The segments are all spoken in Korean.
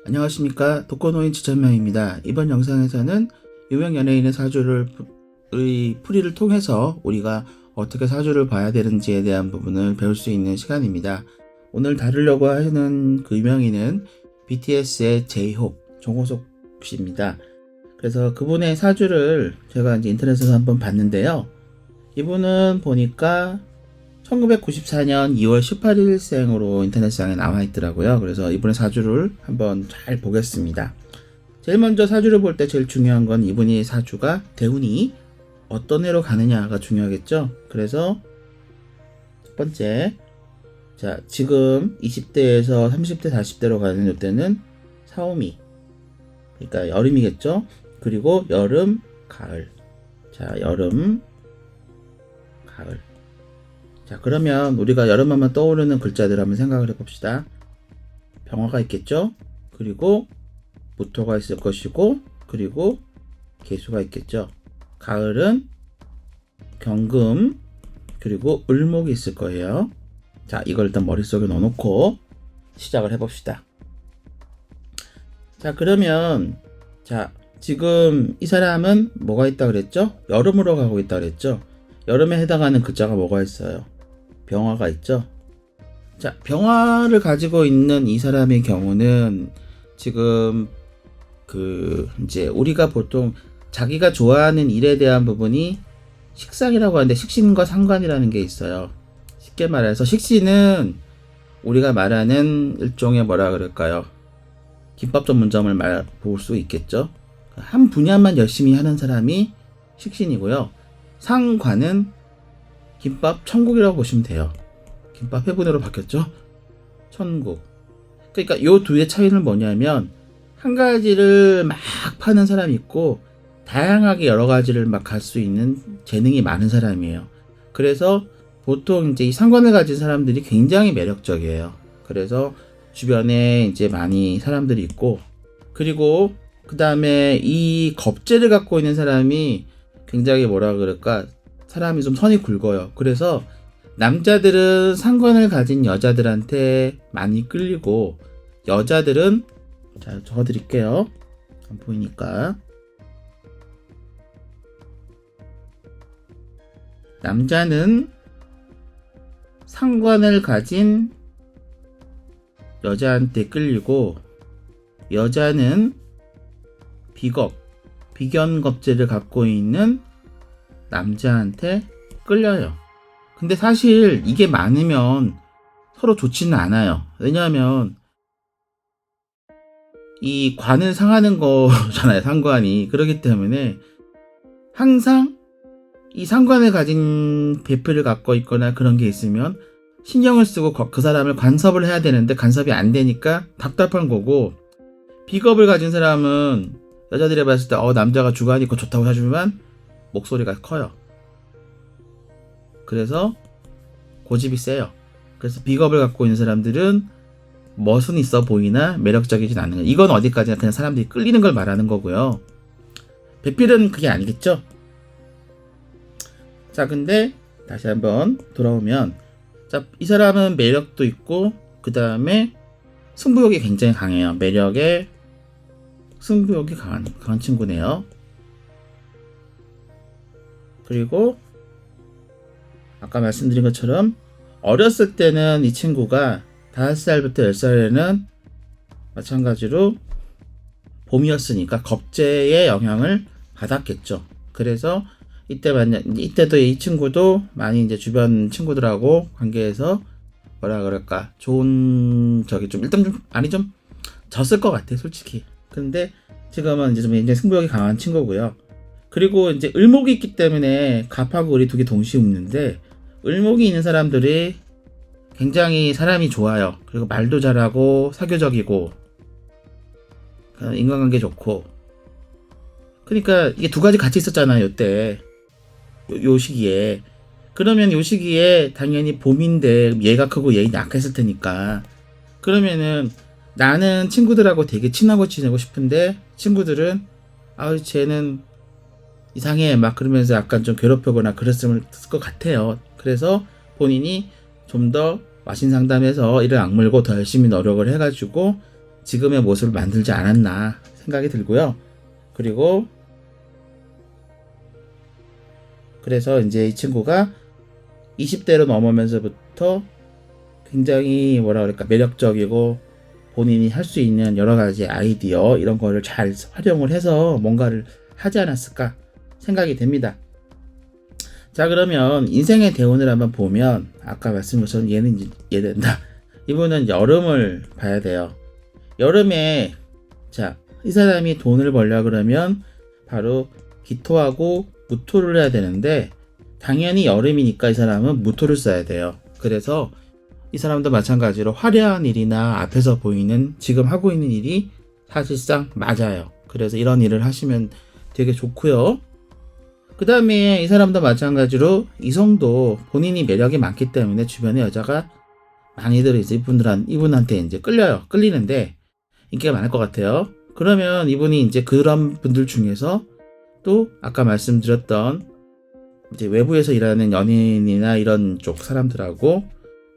안녕하십니까. 독거노인 지천명입니다. 이번 영상에서는 유명 연예인의 사주의 풀이를 통해서 우리가 어떻게 사주를 봐야 되는지에 대한 부분을 배울 수 있는 시간입니다. 오늘 다루려고 하는 그 유명인은 BTS의 제이홉 정호석 씨입니다. 그래서 그분의 사주를 제가 이제 인터넷에서 한번 봤는데요. 이분은 보니까 1994년 2월 18일생으로 인터넷상에 나와 있더라고요. 그래서 이분의 사주를 한번 잘 보겠습니다. 제일 먼저 사주를 볼 때 제일 중요한 건 이분이 사주가 대운이 어떤 해로 가느냐가 중요하겠죠. 그래서 첫 번째, 자 지금 20대에서 30대 40대로 가는 이때는 사오미, 그러니까 여름이겠죠. 그리고 여름, 가을. 자 여름, 가을. 자 그러면 우리가 여름하면 떠오르는 글자들 한번 생각을 해봅시다. 병화가 있겠죠. 그리고 무토가 있을 것이고, 그리고 개수가 있겠죠. 가을은 경금, 그리고 을목이 있을 거예요. 자 이걸 일단 머릿속에 넣어놓고 시작을 해봅시다. 자 그러면 자 지금 이 사람은 뭐가 있다 그랬죠? 여름으로 가고 있다 그랬죠? 여름에 해당하는 글자가 뭐가 있어요? 병화가 있죠. 자 병화를 가지고 있는 이 사람의 경우는 지금 이제 우리가 보통 자기가 좋아하는 일에 대한 부분이 식상이라고 하는데, 식신과 상관이라는 게 있어요. 쉽게 말해서 식신은 우리가 말하는 일종의 뭐라 그럴까요? 김밥 전문점을 볼 수 있겠죠. 한 분야만 열심히 하는 사람이 식신이고요. 상관은 김밥 천국이라고 보시면 돼요. 김밥 회분으로 바뀌었죠? 천국. 그러니까 요 두의 차이는 뭐냐면, 한 가지를 막 파는 사람이 있고 다양하게 여러 가지를 막 갈 수 있는 재능이 많은 사람이에요. 그래서 보통 이제 이 상관을 가진 사람들이 굉장히 매력적이에요. 그래서 주변에 이제 많이 사람들이 있고, 그리고 그 다음에 이 겁재를 갖고 있는 사람이 굉장히 뭐라 그럴까, 사람이 좀 선이 굵어요. 그래서 남자들은 상관을 가진 여자들한테 많이 끌리고, 여자들은, 자 적어드릴게요. 안 보이니까. 남자는 상관을 가진 여자한테 끌리고, 여자는 비견겁제를 갖고 있는 남자한테 끌려요. 근데 사실 이게 많으면 서로 좋지는 않아요. 왜냐하면 이 관을 상하는 거잖아요, 상관이. 그렇기 때문에 항상 이 상관을 가진 배필을 갖고 있거나 그런 게 있으면 신경을 쓰고 그 사람을 간섭을 해야 되는데 간섭이 안 되니까 답답한 거고, 비겁을 가진 사람은 여자들이 봤을 때 남자가 주관이 있고 좋다고 해주면 목소리가 커요. 그래서 고집이 세요. 그래서 비겁을 갖고 있는 사람들은 멋은 있어 보이나 매력적이진 않은 거예요. 이건 어디까지나 그냥 사람들이 끌리는 걸 말하는 거고요. 배필은 그게 아니겠죠. 자 근데 다시 한번 돌아오면, 자 이 사람은 매력도 있고 그 다음에 승부욕이 굉장히 강해요. 매력에 승부욕이 강한 친구네요. 그리고 아까 말씀드린 것처럼 어렸을 때는 이 친구가 5살부터 10살에는 마찬가지로 봄이었으니까 겁재의 영향을 받았겠죠. 그래서 이때도 이 친구도 많이 이제 주변 친구들하고 관계에서 뭐라 그럴까, 좋은 좀 일단 좀 많이 좀 졌을 것 같아, 솔직히. 근데 지금은 이제 좀 굉장히 승부욕이 강한 친구고요. 그리고 이제 을목이 있기 때문에 갑하고 을이 두 개 동시에 웃는데, 을목이 있는 사람들이 굉장히 사람이 좋아요. 그리고 말도 잘하고 사교적이고 인간관계 좋고. 그러니까 이게 두 가지 같이 있었잖아요, 이때. 요 시기에. 그러면 요 시기에 당연히 봄인데 얘가 크고 얘는 약했을 테니까, 그러면은 나는 친구들하고 되게 친하고 지내고 싶은데 친구들은 쟤는 이상해 막 그러면서 약간 좀 괴롭히거나 그랬을 것 같아요. 그래서 본인이 좀 더 와신 상담해서 이를 악물고 더 열심히 노력을 해가지고 지금의 모습을 만들지 않았나 생각이 들고요. 그리고 그래서 이제 이 친구가 20대로 넘으면서부터 굉장히 뭐라 그럴까 매력적이고 본인이 할 수 있는 여러 가지 아이디어 이런 거를 잘 활용을 해서 뭔가를 하지 않았을까 생각이 됩니다. 자, 그러면 인생의 대운을 한번 보면 아까 말씀드린 것처럼 얘는 이제 얘된다. 이분은 여름을 봐야 돼요. 여름에 자, 이 사람이 돈을 벌려 그러면 바로 기토하고 무토를 해야 되는데 당연히 여름이니까 이 사람은 무토를 써야 돼요. 그래서 이 사람도 마찬가지로 화려한 일이나 앞에서 보이는 지금 하고 있는 일이 사실상 맞아요. 그래서 이런 일을 하시면 되게 좋고요. 그 다음에 이 사람도 마찬가지로 이성도 본인이 매력이 많기 때문에 주변에 여자가 많이들 이제 이분한테 이제 끌리는데 인기가 많을 것 같아요. 그러면 이분이 이제 그런 분들 중에서 또 아까 말씀드렸던 이제 외부에서 일하는 연예인이나 이런 쪽 사람들하고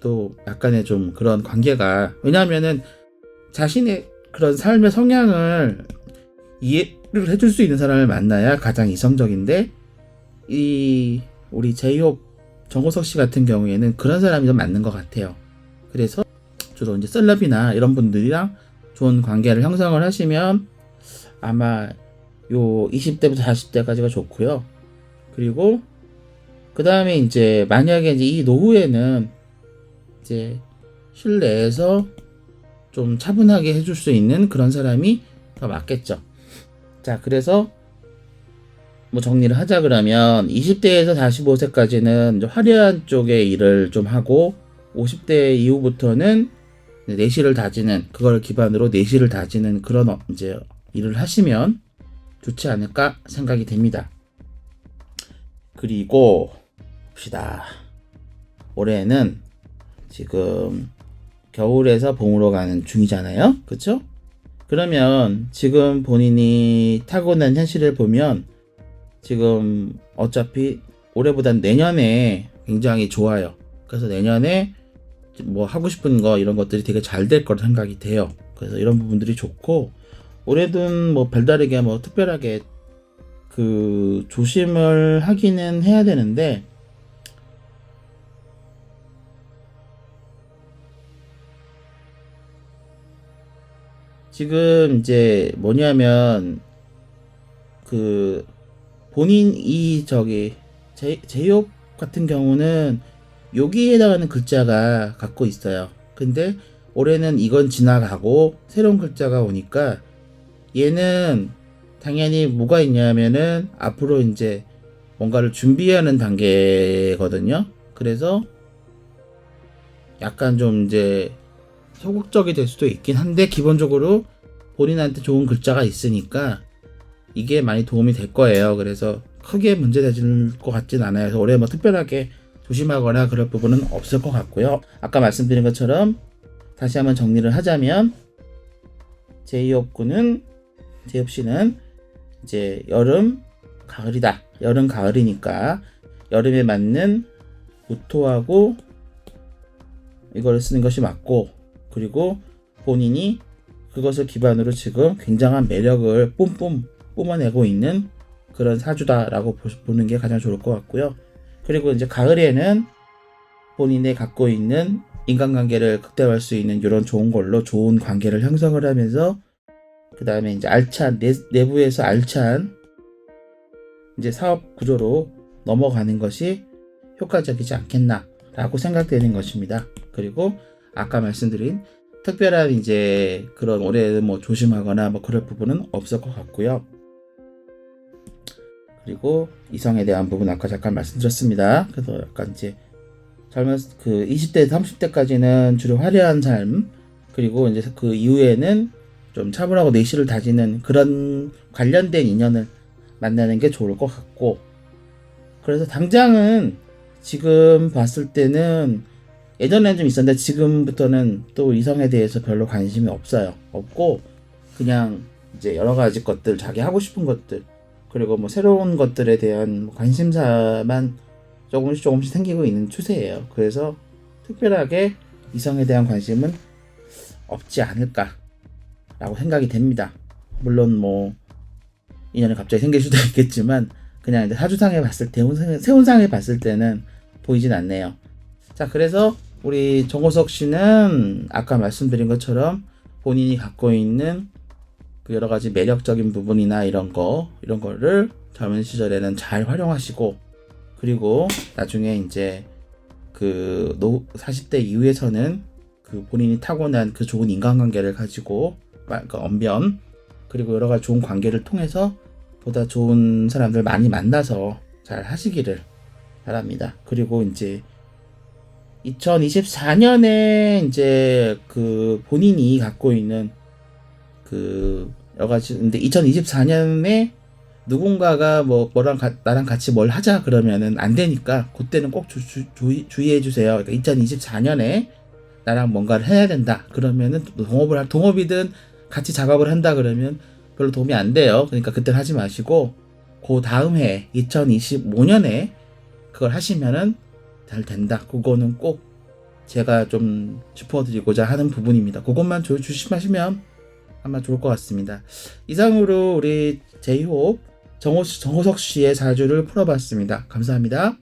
또 약간의 좀 그런 관계가 왜냐하면은 자신의 그런 삶의 성향을 이해를 해줄 수 있는 사람을 만나야 가장 이성적인데 이 우리 제이홉 정우석 씨 같은 경우에는 그런 사람이 좀 맞는 것 같아요. 그래서 주로 이제 셀럽이나 이런 분들이랑 좋은 관계를 형성을 하시면 아마 요 20대부터 40대까지가 좋고요. 그리고 그 다음에 이제 만약에 이제 이 노후에는 이제 실내에서 좀 차분하게 해줄 수 있는 그런 사람이 더 맞겠죠. 자, 그래서 뭐 정리를 하자 그러면 20대에서 45세까지는 화려한 쪽의 일을 좀 하고 50대 이후부터는 내실을 다지는 그걸 기반으로 내실을 다지는 그런 이제 일을 하시면 좋지 않을까 생각이 됩니다. 그리고 봅시다. 올해는 지금 겨울에서 봄으로 가는 중이잖아요. 그쵸? 그러면 지금 본인이 타고난 현실을 보면 지금 어차피 올해보단 내년에 굉장히 좋아요. 그래서 내년에 뭐 하고 싶은 거 이런 것들이 되게 잘 될 거라 생각이 돼요. 그래서 이런 부분들이 좋고 올해는 뭐 별다르게 뭐 특별하게 그 조심을 하기는 해야 되는데 지금 이제 뭐냐면 그 본인 이 저기 제이홉 같은 경우는 여기에 해당하는 글자가 갖고 있어요. 근데 올해는 이건 지나가고 새로운 글자가 오니까 얘는 당연히 뭐가 있냐면은 앞으로 이제 뭔가를 준비하는 단계거든요. 그래서 약간 좀 이제 소극적이 될 수도 있긴 한데 기본적으로 본인한테 좋은 글자가 있으니까 이게 많이 도움이 될 거예요. 그래서 크게 문제되질 것 같진 않아요. 그래서 올해 뭐 특별하게 조심하거나 그럴 부분은 없을 것 같고요. 아까 말씀드린 것처럼 다시 한번 정리를 하자면 제이홉 씨는 이제 여름 가을이다. 여름 가을이니까 여름에 맞는 무토하고 이걸 쓰는 것이 맞고 그리고 본인이 그것을 기반으로 지금 굉장한 매력을 뿜어내고 있는 그런 사주다라고 보는 게 가장 좋을 것 같고요. 그리고 이제 가을에는 본인이 갖고 있는 인간관계를 극대화할 수 있는 이런 좋은 걸로 좋은 관계를 형성을 하면서 그 다음에 이제 알찬 내부에서 알찬 이제 사업 구조로 넘어가는 것이 효과적이지 않겠나라고 생각되는 것입니다. 그리고 아까 말씀드린 특별한 이제 그런 올해는 뭐 조심하거나 뭐 그럴 부분은 없을 것 같고요. 그리고 이성에 대한 부분 아까 잠깐 말씀드렸습니다. 그래서 약간 이제 그 20대 30대까지는 주로 화려한 삶 그리고 이제 그 이후에는 좀 차분하고 내실을 다지는 그런 관련된 인연을 만나는 게 좋을 것 같고 그래서 당장은 지금 봤을 때는 예전에는 좀 있었는데 지금부터는 또 이성에 대해서 별로 관심이 없고 그냥 이제 여러 가지 것들 자기 하고 싶은 것들 그리고 뭐 새로운 것들에 대한 관심사만 조금씩 생기고 있는 추세예요. 그래서 특별하게 이성에 대한 관심은 없지 않을까 라고 생각이 됩니다. 물론 뭐 인연이 갑자기 생길 수도 있겠지만 그냥 이제 사주상에 봤을 때, 세운상에 봤을 때는 보이진 않네요. 자, 그래서 우리 정호석 씨는 아까 말씀드린 것처럼 본인이 갖고 있는 그 여러 가지 매력적인 부분이나 이런 거를 젊은 시절에는 잘 활용하시고, 그리고 나중에 이제 그 40대 이후에서는 그 본인이 타고난 그 좋은 인간관계를 가지고, 그러니까 언변, 그리고 여러 가지 좋은 관계를 통해서 보다 좋은 사람들 많이 만나서 잘 하시기를 바랍니다. 그리고 이제 2024년에 이제 그 본인이 갖고 있는 그 여러 가지, 근데 2024년에 누군가가 나랑 같이 뭘 하자 그러면은 안 되니까 그때는 꼭 주의해 주세요. 그러니까 2024년에 나랑 뭔가를 해야 된다 그러면은 동업이든 같이 작업을 한다 그러면 별로 도움이 안 돼요. 그러니까 그때는 하지 마시고 그 다음 해 2025년에 그걸 하시면은 잘 된다. 그거는 꼭 제가 좀 짚어드리고자 하는 부분입니다. 그것만 조심하시면 아마 좋을 것 같습니다. 이상으로 우리 제이홉 정호석 씨의 사주를 풀어봤습니다. 감사합니다.